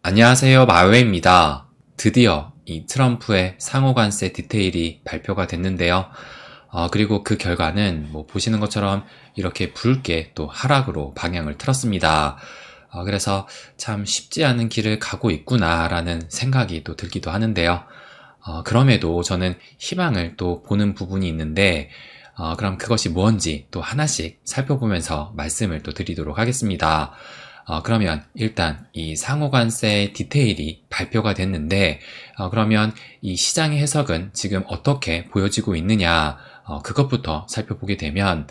안녕하세요, 마웨입니다. 드디어 이 트럼프의 상호관세 디테일이 발표가 됐는데요. 그리고 그 결과는 보시는 것처럼 이렇게 붉게 또 하락으로 방향을 틀었습니다. 그래서 참 쉽지 않은 길을 가고 있구나라는 생각이 또 들기도 하는데요. 그럼에도 저는 희망을 또 보는 부분이 있는데, 그럼 그것이 뭔지 또 하나씩 살펴보면서 말씀을 또 드리도록 하겠습니다. 그러면 일단 이 상호관세 디테일이 발표가 됐는데, 그러면 이 시장의 해석은 지금 어떻게 보여지고 있느냐, 그것부터 살펴보게 되면,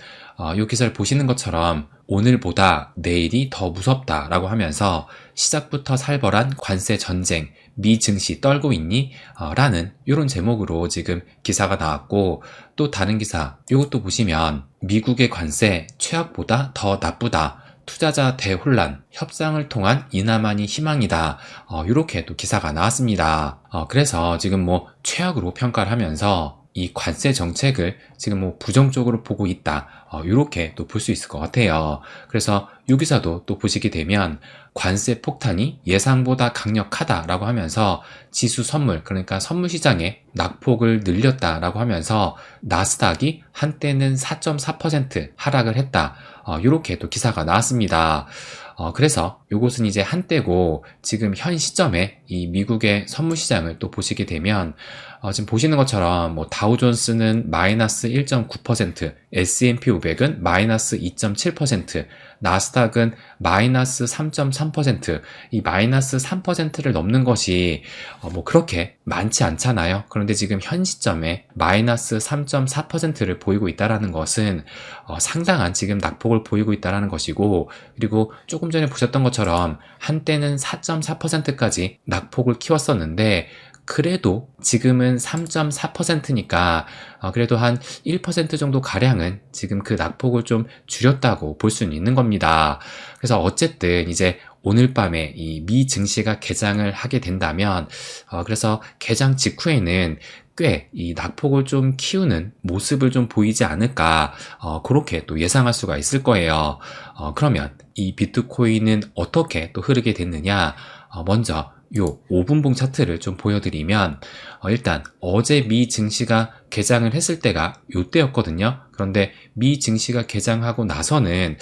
이 기사를 보시는 것처럼 오늘보다 내일이 더 무섭다라고 하면서 시작부터 살벌한 관세 전쟁, 미 증시 떨고 있니? 라는 이런 제목으로 지금 기사가 나왔고, 또 다른 기사, 이것도 보시면 미국의 관세 최악보다 더 나쁘다. 투자자 대혼란, 협상을 통한 인하만이 희망이다. 이렇게 또 기사가 나왔습니다. 그래서 지금 최악으로 평가를 하면서 이 관세 정책을 지금 부정적으로 보고 있다. 이렇게 또 볼 수 있을 것 같아요. 그래서 이 기사도 또 보시게 되면 관세 폭탄이 예상보다 강력하다라고 하면서 지수 선물, 그러니까 선물 시장에 낙폭을 늘렸다라고 하면서 나스닥이 한때는 4.4% 하락을 했다. 이렇게 또 기사가 나왔습니다. 그래서 이것은 이제 한때고 지금 현 시점에 이 미국의 선물 시장을 또 보시게 되면 지금 보시는 것처럼 다우존스는 마이너스 1.9%, S&P 500은 마이너스 2.7%, 나스닥은 마이너스 3.3%, 이 마이너스 3%를 넘는 것이 그렇게 많지 않잖아요. 그런데 지금 현 시점에 마이너스 3.4%를 보이고 있다는 것은 상당한 지금 낙폭을 보이고 있다는 것이고, 그리고 조금 전에 보셨던 것처럼 한때는 4.4%까지 낙폭을 키웠었는데, 그래도 지금은 3.4%니까 그래도 한 1% 정도 가량은 지금 그 낙폭을 좀 줄였다고 볼 수는 있는 겁니다. 그래서 어쨌든 이제 오늘 밤에 이 미 증시가 개장을 하게 된다면 그래서 개장 직후에는 꽤 이 낙폭을 좀 키우는 모습을 좀 보이지 않을까, 그렇게 또 예상할 수가 있을 거예요. 그러면 이 비트코인은 어떻게 또 흐르게 됐느냐? 먼저 요 5분봉 차트를 좀 보여드리면 일단 어제 미 증시가 개장을 했을 때가 요때였거든요. 그런데 미 증시가 개장하고 나서는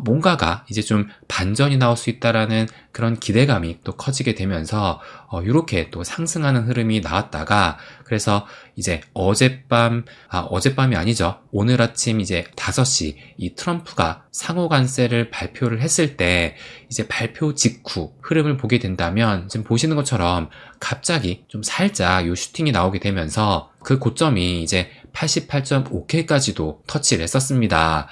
뭔가가 이제 좀 반전이 나올 수 있다라는 그런 기대감이 또 커지게 되면서 이렇게 또 상승하는 흐름이 나왔다가, 그래서 이제 어젯밤이 아니죠. 오늘 아침 이제 5시 이 트럼프가 상호관세를 발표를 했을 때 이제 발표 직후 흐름을 보게 된다면 지금 보시는 것처럼 갑자기 좀 살짝 요 슈팅이 나오게 되면서 그 고점이 이제 88.5K까지도 터치를 했었습니다.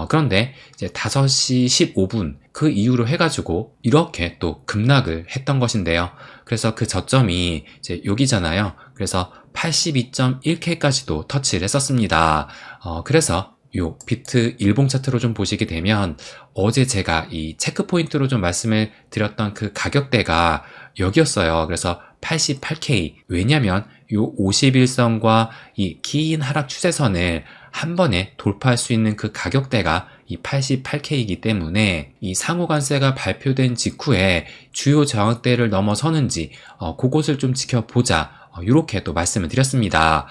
그런데 이제 5시 15분 그 이후로 해가지고 이렇게 또 급락을 했던 것인데요. 그래서 그 저점이 이제 여기잖아요. 그래서 82.1K까지도 터치를 했었습니다. 그래서 요 비트 일봉 차트로 좀 보시게 되면 어제 제가 이 체크 포인트로 좀 말씀을 드렸던 그 가격대가 여기였어요. 그래서 88K. 왜냐면 요 51선과 이 긴 하락 추세선을 한 번에 돌파할 수 있는 그 가격대가 이 88K이기 때문에 이 상호관세가 발표된 직후에 주요 저항대를 넘어서는지 그것을 좀 지켜보자. 이렇게 또 말씀을 드렸습니다.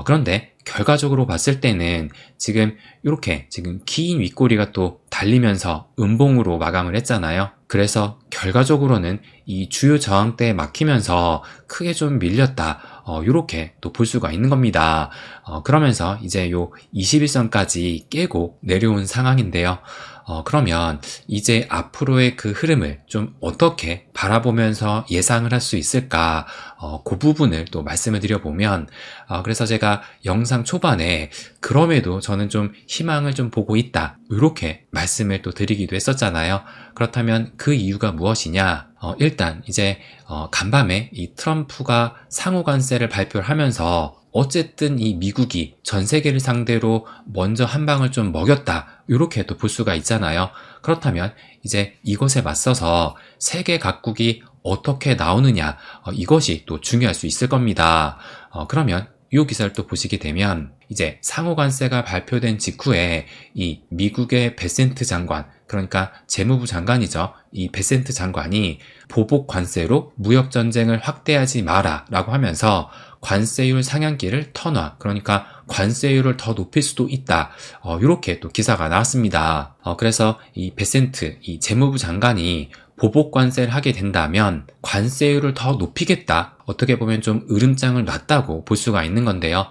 그런데 결과적으로 봤을 때는 지금 이렇게 지금 긴 윗꼬리가 또 달리면서 음봉으로 마감을 했잖아요. 그래서 결과적으로는 이 주요 저항대에 막히면서 크게 좀 밀렸다. 이렇게 또 볼 수가 있는 겁니다. 그러면서 이제 요 21선까지 깨고 내려온 상황인데요. 그러면 이제 앞으로의 그 흐름을 좀 어떻게 바라보면서 예상을 할 수 있을까? 그 부분을 또 말씀을 드려보면, 그래서 제가 영상 초반에 그럼에도 저는 좀 희망을 좀 보고 있다. 이렇게 말씀을 또 드리기도 했었잖아요. 그렇다면 그 이유가 무엇이냐? 일단 이제 간밤에 이 트럼프가 상호관세를 발표를 하면서 어쨌든 이 미국이 전 세계를 상대로 먼저 한 방을 좀 먹였다. 이렇게 또 볼 수가 있잖아요. 그렇다면 이제 이것에 맞서서 세계 각국이 어떻게 나오느냐, 이것이 또 중요할 수 있을 겁니다. 그러면 이 기사를 또 보시게 되면 이제 상호관세가 발표된 직후에 이 미국의 베센트 장관, 그러니까 재무부 장관이죠. 이 베센트 장관이 보복 관세로 무역 전쟁을 확대하지 마라 라고 하면서 관세율 상향기를 터놔. 그러니까 관세율을 더 높일 수도 있다. 이렇게 또 기사가 나왔습니다. 그래서 이 베센트, 이 재무부 장관이 보복 관세를 하게 된다면 관세율을 더 높이겠다. 어떻게 보면 좀 으름장을 놨다고 볼 수가 있는 건데요.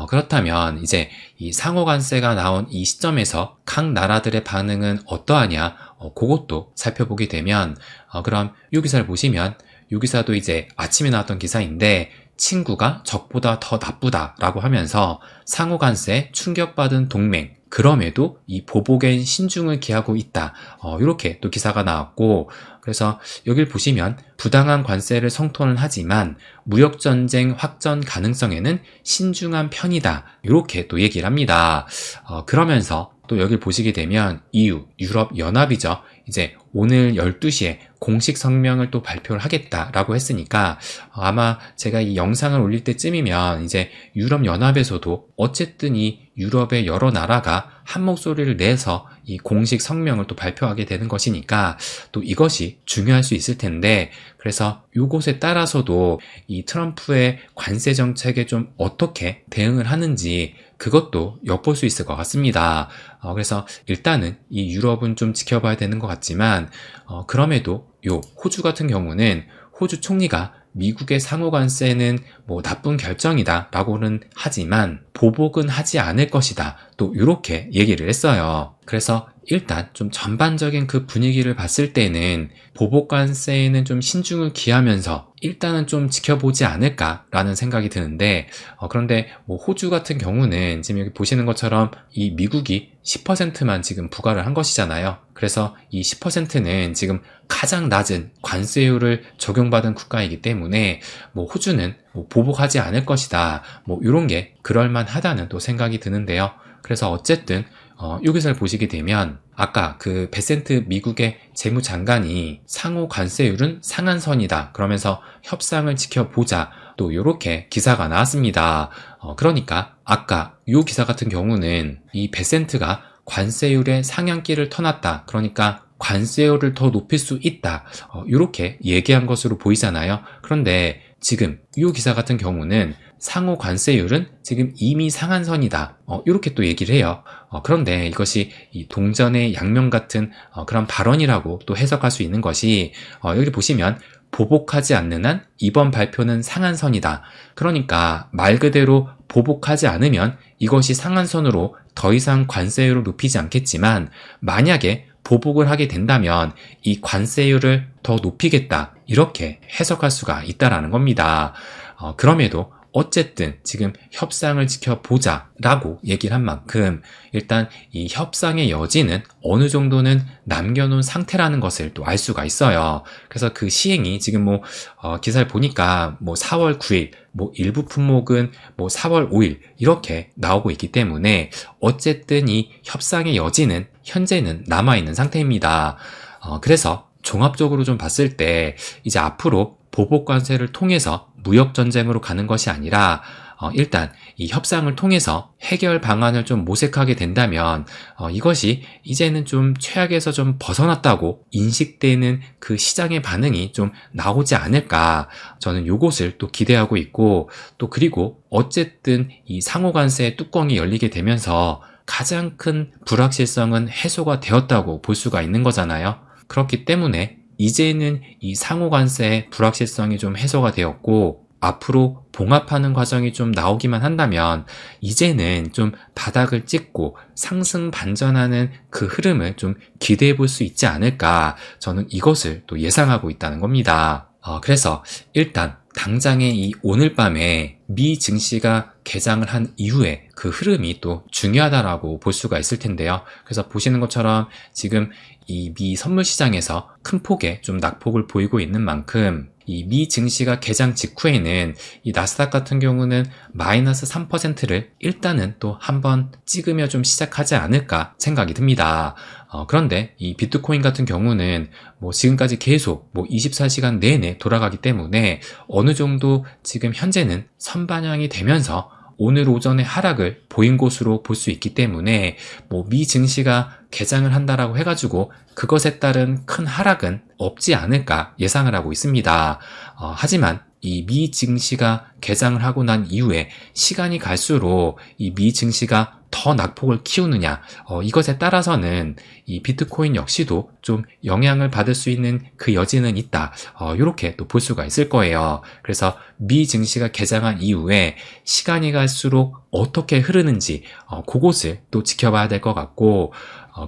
그렇다면 이제 이 상호 관세가 나온 이 시점에서 각 나라들의 반응은 어떠하냐? 그것도 살펴보게 되면 그럼 이 기사를 보시면 이 기사도 이제 아침에 나왔던 기사인데 친구가 적보다 더 나쁘다라고 하면서 상호 관세에 충격받은 동맹 그럼에도 이 보복엔 신중을 기하고 있다. 이렇게 또 기사가 나왔고 그래서 여길 보시면 부당한 관세를 성토는 하지만 무역전쟁 확전 가능성에는 신중한 편이다. 이렇게 또 얘기를 합니다. 그러면서 또 여길 보시게 되면 EU, 유럽연합이죠. 이제 오늘 12시에 공식 성명을 또 발표를 하겠다라고 했으니까 아마 제가 이 영상을 올릴 때쯤이면 이제 유럽연합에서도 어쨌든 이 유럽의 여러 나라가 한 목소리를 내서 이 공식 성명을 또 발표하게 되는 것이니까 또 이것이 중요할 수 있을 텐데 그래서 이것에 따라서도 이 트럼프의 관세 정책에 좀 어떻게 대응을 하는지 그것도 엿볼 수 있을 것 같습니다. 그래서 일단은 이 유럽은 좀 지켜봐야 되는 것 같지만 그럼에도 요 호주 같은 경우는 호주 총리가 미국의 상호 관세는 뭐 나쁜 결정이다 라고는 하지만 보복은 하지 않을 것이다. 또 이렇게 얘기를 했어요. 그래서 일단 좀 전반적인 그 분위기를 봤을 때는 보복 관세에는 좀 신중을 기하면서 일단은 좀 지켜보지 않을까라는 생각이 드는데 그런데 뭐 호주 같은 경우는 지금 여기 보시는 것처럼 이 미국이 10%만 지금 부과를 한 것이잖아요. 그래서 이 10%는 지금 가장 낮은 관세율을 적용받은 국가이기 때문에 뭐 호주는 뭐 보복하지 않을 것이다. 뭐 이런 게 그럴만하다는 또 생각이 드는데요. 그래서 어쨌든 이 기사를 보시게 되면 아까 그 베센트 미국의 재무장관이 상호 관세율은 상한선이다. 그러면서 협상을 지켜보자. 또 이렇게 기사가 나왔습니다. 그러니까 아까 이 기사 같은 경우는 이 베센트가 관세율의 상향기를 터놨다. 그러니까 관세율을 더 높일 수 있다. 이렇게 얘기한 것으로 보이잖아요. 그런데 지금 이 기사 같은 경우는 상호 관세율은 지금 이미 상한선이다. 이렇게 또 얘기를 해요. 그런데 이것이 이 동전의 양면 같은 그런 발언이라고 또 해석할 수 있는 것이 여기 보시면 보복하지 않는 한 이번 발표는 상한선이다. 그러니까 말 그대로 보복하지 않으면 이것이 상한선으로 더 이상 관세율을 높이지 않겠지만 만약에 보복을 하게 된다면 이 관세율을 더 높이겠다. 이렇게 해석할 수가 있다라는 겁니다. 그럼에도 어쨌든 지금 협상을 지켜보자 라고 얘기를 한 만큼 일단 이 협상의 여지는 어느 정도는 남겨놓은 상태라는 것을 또 알 수가 있어요. 그래서 그 시행이 지금 뭐 기사를 보니까 뭐 4월 9일 뭐 일부 품목은 뭐 4월 5일 이렇게 나오고 있기 때문에 어쨌든 이 협상의 여지는 현재는 남아있는 상태입니다. 그래서 종합적으로 좀 봤을 때 이제 앞으로 보복 관세를 통해서 무역 전쟁으로 가는 것이 아니라 일단 이 협상을 통해서 해결 방안을 좀 모색하게 된다면 이것이 이제는 좀 최악에서 좀 벗어났다고 인식되는 그 시장의 반응이 좀 나오지 않을까 저는 요것을 또 기대하고 있고 또 그리고 어쨌든 이 상호관세의 뚜껑이 열리게 되면서 가장 큰 불확실성은 해소가 되었다고 볼 수가 있는 거잖아요. 그렇기 때문에 이제는 이 상호관세의 불확실성이 좀 해소가 되었고 앞으로 봉합하는 과정이 좀 나오기만 한다면 이제는 좀 바닥을 찍고 상승 반전하는 그 흐름을 좀 기대해 볼 수 있지 않을까 저는 이것을 또 예상하고 있다는 겁니다. 그래서 일단 당장의 이 오늘 밤에 미 증시가 개장을 한 이후에 그 흐름이 또 중요하다라고 볼 수가 있을 텐데요. 그래서 보시는 것처럼 지금 이 미 선물 시장에서 큰 폭의 좀 낙폭을 보이고 있는 만큼 이 미 증시가 개장 직후에는 이 나스닥 같은 경우는 마이너스 3%를 일단은 또 한번 찍으며 좀 시작하지 않을까 생각이 듭니다. 그런데 이 비트코인 같은 경우는 뭐 지금까지 계속 뭐 24시간 내내 돌아가기 때문에 어느 정도 지금 현재는 선반영이 되면서 오늘 오전에 하락을 보인 것으로 볼 수 있기 때문에 뭐 미 증시가 개장을 한다라고 해가지고 그것에 따른 큰 하락은 없지 않을까 예상을 하고 있습니다. 하지만 이 미 증시가 개장을 하고 난 이후에 시간이 갈수록 이 미 증시가 더 낙폭을 키우느냐, 이것에 따라서는 이 비트코인 역시도 좀 영향을 받을 수 있는 그 여지는 있다. 이렇게 또 볼 수가 있을 거예요. 그래서 미 증시가 개장한 이후에 시간이 갈수록 어떻게 흐르는지, 그것을 또 지켜봐야 될 것 같고,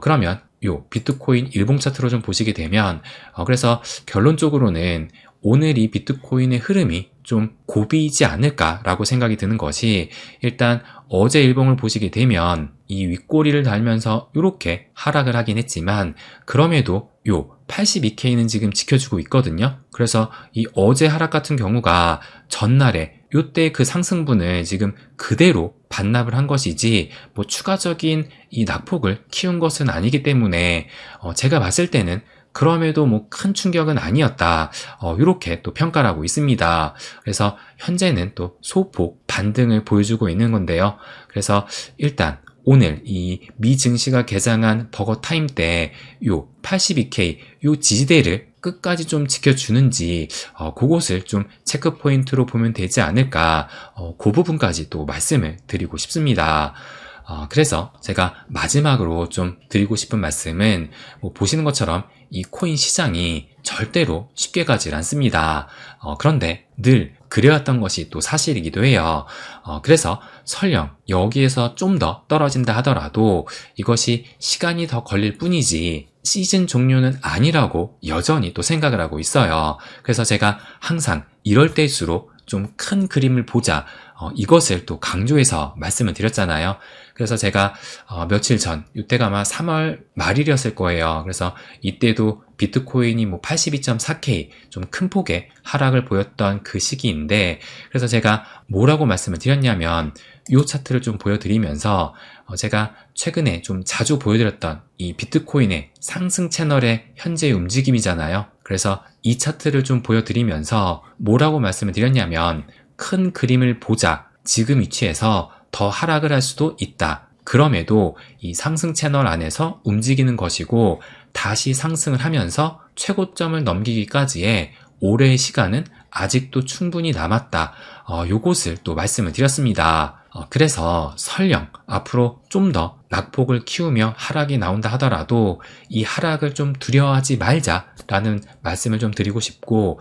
그러면 요 비트코인 일봉 차트로 좀 보시게 되면, 그래서 결론적으로는 오늘 이 비트코인의 흐름이 좀 고비이지 않을까라고 생각이 드는 것이, 일단 어제 일봉을 보시게 되면 이 윗꼬리를 달면서 이렇게 하락을 하긴 했지만 그럼에도 요 82K는 지금 지켜주고 있거든요. 그래서 이 어제 하락 같은 경우가 전날에 요때 그 상승분을 지금 그대로 반납을 한 것이지 뭐 추가적인 이 낙폭을 키운 것은 아니기 때문에 제가 봤을 때는 그럼에도 뭐 큰 충격은 아니었다. 이렇게 또 평가를 하고 있습니다. 그래서 현재는 또 소폭 반등을 보여주고 있는 건데요. 그래서 일단 오늘 이 미 증시가 개장한 버거 타임 때 요 82K 요 지지대를 끝까지 좀 지켜주는지 그것을 좀 체크 포인트로 보면 되지 않을까, 그 부분까지 또 말씀을 드리고 싶습니다. 그래서 제가 마지막으로 좀 드리고 싶은 말씀은 보시는 것처럼 이 코인 시장이 절대로 쉽게 가질 않습니다. 그런데 늘 그래왔던 것이 또 사실이기도 해요. 그래서 설령 여기에서 좀 더 떨어진다 하더라도 이것이 시간이 더 걸릴 뿐이지 시즌 종료는 아니라고 여전히 또 생각을 하고 있어요. 그래서 제가 항상 이럴 때일수록 좀 큰 그림을 보자, 이것을 또 강조해서 말씀을 드렸잖아요. 그래서 제가 며칠 전, 이때가 아마 3월 말일이었을 거예요. 그래서 이때도 비트코인이 뭐 82.4K 좀 큰 폭의 하락을 보였던 그 시기인데, 그래서 제가 뭐라고 말씀을 드렸냐면 이 차트를 좀 보여드리면서 제가 최근에 좀 자주 보여드렸던 이 비트코인의 상승 채널의 현재의 움직임이잖아요. 그래서 이 차트를 좀 보여드리면서 뭐라고 말씀을 드렸냐면 큰 그림을 보자, 지금 위치에서 더 하락을 할 수도 있다. 그럼에도 이 상승 채널 안에서 움직이는 것이고 다시 상승을 하면서 최고점을 넘기기까지의 올해의 시간은 아직도 충분히 남았다. 요것을 또 말씀을 드렸습니다. 그래서 설령 앞으로 좀 더 낙폭을 키우며 하락이 나온다 하더라도 이 하락을 좀 두려워하지 말자라는 말씀을 좀 드리고 싶고,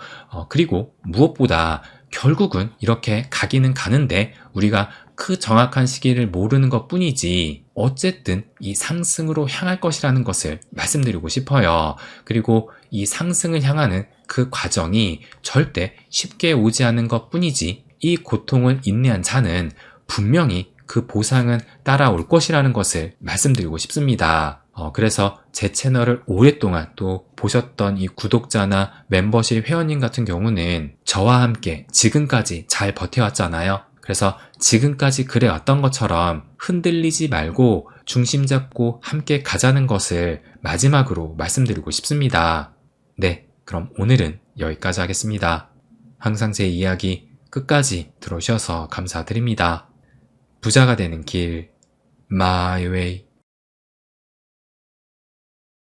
그리고 무엇보다 결국은 이렇게 가기는 가는데 우리가 그 정확한 시기를 모르는 것 뿐이지 어쨌든 이 상승으로 향할 것이라는 것을 말씀드리고 싶어요. 그리고 이 상승을 향하는 그 과정이 절대 쉽게 오지 않은 것 뿐이지 이 고통을 인내한 자는 분명히 그 보상은 따라올 것이라는 것을 말씀드리고 싶습니다. 그래서 제 채널을 오랫동안 또 보셨던 이 구독자나 멤버십 회원님 같은 경우는 저와 함께 지금까지 잘 버텨왔잖아요. 그래서 지금까지 그래왔던 것처럼 흔들리지 말고 중심 잡고 함께 가자는 것을 마지막으로 말씀드리고 싶습니다. 네, 그럼 오늘은 여기까지 하겠습니다. 항상 제 이야기 끝까지 들어주셔서 감사드립니다. 부자가 되는 길, My Way.